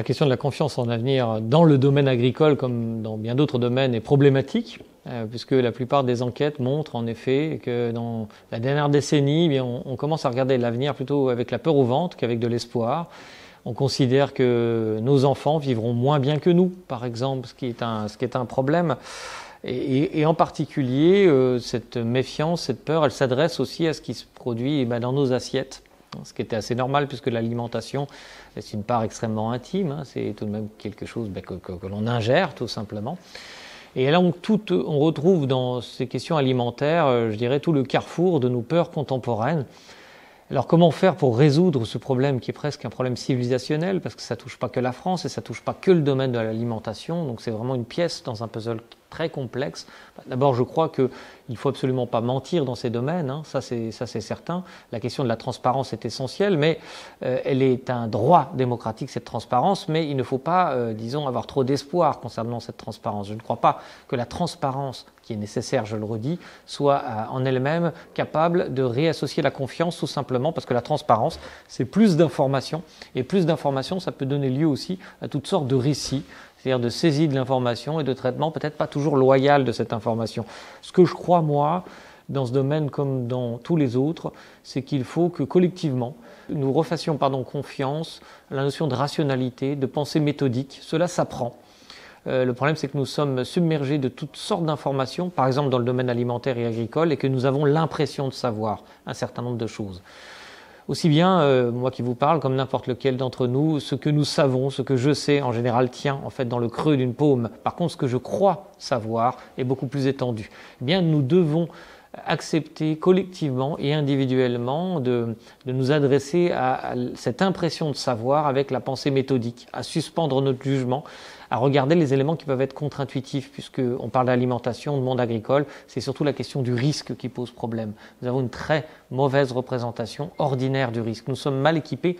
La question de la confiance en l'avenir dans le domaine agricole comme dans bien d'autres domaines est problématique, puisque la plupart des enquêtes montrent en effet que dans la dernière décennie, on commence à regarder l'avenir plutôt avec la peur au ventre qu'avec de l'espoir. On considère que nos enfants vivront moins bien que nous, par exemple, ce qui est un problème. Et en particulier, cette méfiance, cette peur, elle s'adresse aussi à ce qui se produit dans nos assiettes. Ce qui était assez normal puisque l'alimentation, c'est une part extrêmement intime, c'est tout de même quelque chose que l'on ingère tout simplement. Et là, on retrouve dans ces questions alimentaires, je dirais, tout le carrefour de nos peurs contemporaines. Alors comment faire pour résoudre ce problème qui est presque un problème civilisationnel, parce que ça ne touche pas que la France et ça ne touche pas que le domaine de l'alimentation, donc c'est vraiment une pièce dans un puzzle très complexe. D'abord, je crois qu'il ne faut absolument pas mentir dans ces domaines, ça c'est certain. La question de la transparence est essentielle, mais elle est un droit démocratique, cette transparence, mais il ne faut pas, disons, avoir trop d'espoir concernant cette transparence. Je ne crois pas que la transparence qui est nécessaire, je le redis, soit en elle-même capable de réassocier la confiance, tout simplement parce que la transparence, c'est plus d'informations, et plus d'informations, ça peut donner lieu aussi à toutes sortes de récits, c'est-à-dire de saisie de l'information et de traitement peut-être pas toujours loyal de cette information. Ce que je crois, moi, dans ce domaine comme dans tous les autres, c'est qu'il faut que collectivement, nous refassions confiance à la notion de rationalité, de pensée méthodique. Cela s'apprend. Le problème, c'est que nous sommes submergés de toutes sortes d'informations, par exemple dans le domaine alimentaire et agricole, et que nous avons l'impression de savoir un certain nombre de choses. Aussi bien, moi qui vous parle, comme n'importe lequel d'entre nous, ce que nous savons, ce que je sais, en général, tient en fait dans le creux d'une paume. Par contre, ce que je crois savoir est beaucoup plus étendu. Eh bien, nous devons accepter collectivement et individuellement de nous adresser à cette impression de savoir avec la pensée méthodique, à suspendre notre jugement, à regarder les éléments qui peuvent être contre-intuitifs, puisqu'on parle d'alimentation, de monde agricole, c'est surtout la question du risque qui pose problème. Nous avons une très mauvaise représentation ordinaire du risque. Nous sommes mal équipés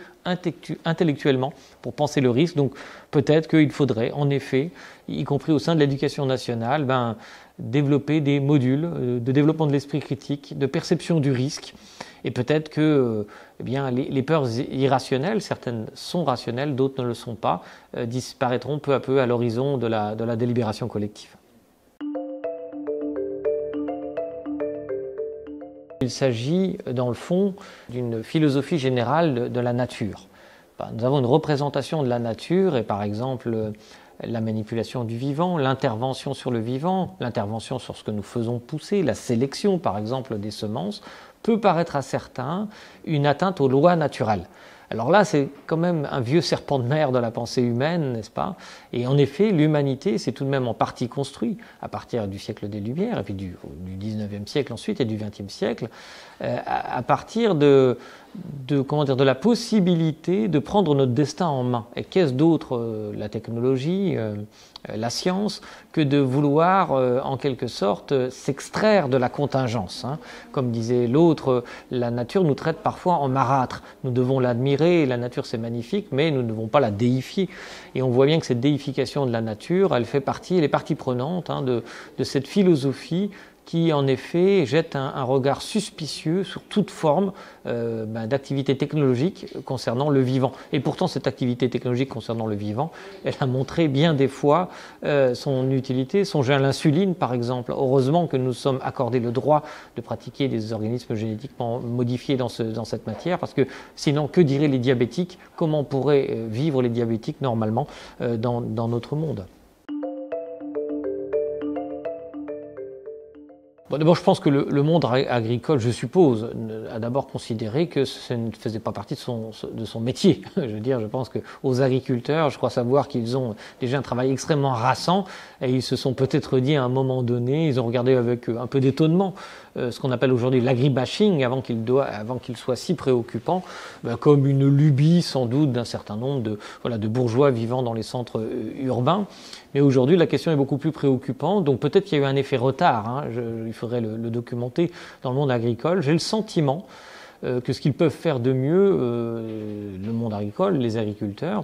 intellectuellement pour penser le risque, donc peut-être qu'il faudrait, en effet, y compris au sein de l'éducation nationale, développer des modules de développement de l'esprit critique, de perception du risque, et peut-être que les peurs irrationnelles, certaines sont rationnelles, d'autres ne le sont pas, disparaîtront peu à peu à l'horizon de la délibération collective. Il s'agit, dans le fond, d'une philosophie générale de la nature. Nous avons une représentation de la nature, et par exemple, la manipulation du vivant, l'intervention sur le vivant, l'intervention sur ce que nous faisons pousser, la sélection par exemple des semences, peut paraître à certains une atteinte aux lois naturelles. Alors là, c'est quand même un vieux serpent de mer de la pensée humaine, n'est-ce pas? Et en effet, l'humanité s'est tout de même en partie construite à partir du siècle des Lumières, et puis du 19e siècle ensuite et du 20e siècle, à partir de la possibilité de prendre notre destin en main. Et qu'est-ce d'autre, la technologie, la science, que de vouloir, en quelque sorte, s'extraire de la contingence. Comme disait l'autre, la nature nous traite parfois en marâtre. Nous devons l'admirer, la nature c'est magnifique, mais nous ne devons pas la déifier. Et on voit bien que cette déification de la nature, elle est partie prenante de cette philosophie qui en effet jette un regard suspicieux sur toute forme d'activité technologique concernant le vivant. Et pourtant cette activité technologique concernant le vivant, elle a montré bien des fois son utilité. Songez à l'insuline par exemple. Heureusement que nous sommes accordés le droit de pratiquer des organismes génétiquement modifiés dans cette matière, parce que sinon que diraient les diabétiques? Comment pourraient vivre les diabétiques normalement dans notre monde? Bon, d'abord, je pense que le monde agricole, je suppose, a d'abord considéré que ça ne faisait pas partie de son métier. Je veux dire, je pense qu'aux agriculteurs, je crois savoir qu'ils ont déjà un travail extrêmement harassant et ils se sont peut-être dit à un moment donné, ils ont regardé avec un peu d'étonnement ce qu'on appelle aujourd'hui l'agribashing, avant qu'il soit si préoccupant, comme une lubie sans doute d'un certain nombre de bourgeois vivant dans les centres urbains. Mais aujourd'hui, la question est beaucoup plus préoccupante, donc peut-être qu'il y a eu un effet retard, il faudrait le documenter dans le monde agricole. J'ai le sentiment que ce qu'ils peuvent faire de mieux, le monde agricole, les agriculteurs,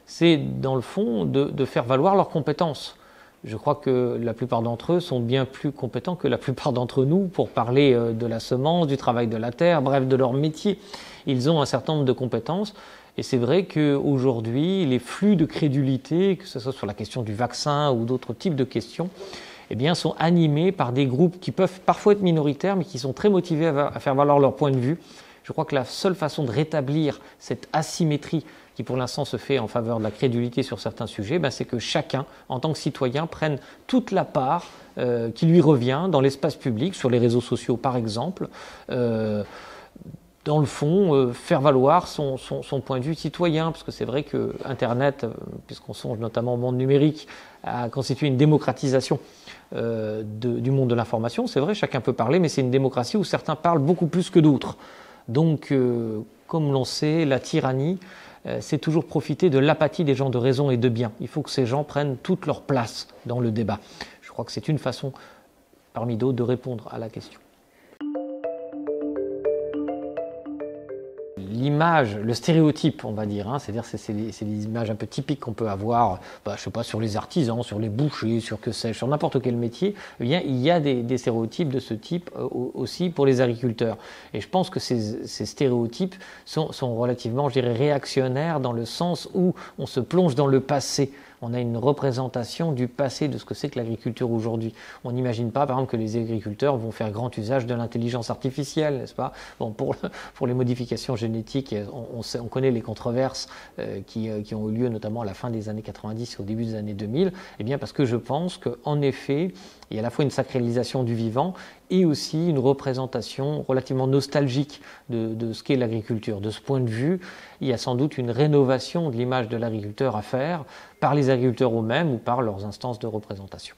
c'est dans le fond de faire valoir leurs compétences. Je crois que la plupart d'entre eux sont bien plus compétents que la plupart d'entre nous pour parler de la semence, du travail de la terre, bref, de leur métier. Ils ont un certain nombre de compétences Et c'est vrai qu'aujourd'hui, les flux de crédulité, que ce soit sur la question du vaccin ou d'autres types de questions, eh bien, sont animés par des groupes qui peuvent parfois être minoritaires, mais qui sont très motivés à faire valoir leur point de vue. Je crois que la seule façon de rétablir cette asymétrie qui pour l'instant se fait en faveur de la crédulité sur certains sujets, c'est que chacun, en tant que citoyen, prenne toute la part qui lui revient dans l'espace public, sur les réseaux sociaux par exemple, dans le fond, faire valoir son point de vue citoyen, parce que c'est vrai que Internet, puisqu'on songe notamment au monde numérique, a constitué une démocratisation du monde de l'information. C'est vrai, chacun peut parler, mais c'est une démocratie où certains parlent beaucoup plus que d'autres. Donc, comme l'on sait, la tyrannie, c'est toujours profiter de l'apathie des gens de raison et de bien. Il faut que ces gens prennent toute leur place dans le débat. Je crois que c'est une façon, parmi d'autres, de répondre à la question. L'image, le stéréotype, on va dire, c'est-à-dire c'est des images un peu typiques qu'on peut avoir, je sais pas, sur les artisans, sur les bouchers, sur que sais-je, sur n'importe quel métier. Eh bien, il y a des stéréotypes de ce type aussi pour les agriculteurs. Et je pense que ces stéréotypes sont relativement, je dirais, réactionnaires dans le sens où on se plonge dans le passé. On a une représentation du passé de ce que c'est que l'agriculture aujourd'hui. On n'imagine pas, par exemple, que les agriculteurs vont faire grand usage de l'intelligence artificielle, n'est-ce pas? Bon, pour les modifications génétiques, on connaît les controverses qui ont eu lieu notamment à la fin des années 90 et au début des années 2000. Eh bien, parce que je pense qu'en effet, il y a à la fois une sacralisation du vivant et aussi une représentation relativement nostalgique de ce qu'est l'agriculture. De ce point de vue, il y a sans doute une rénovation de l'image de l'agriculteur à faire par les agriculteurs eux-mêmes ou par leurs instances de représentation.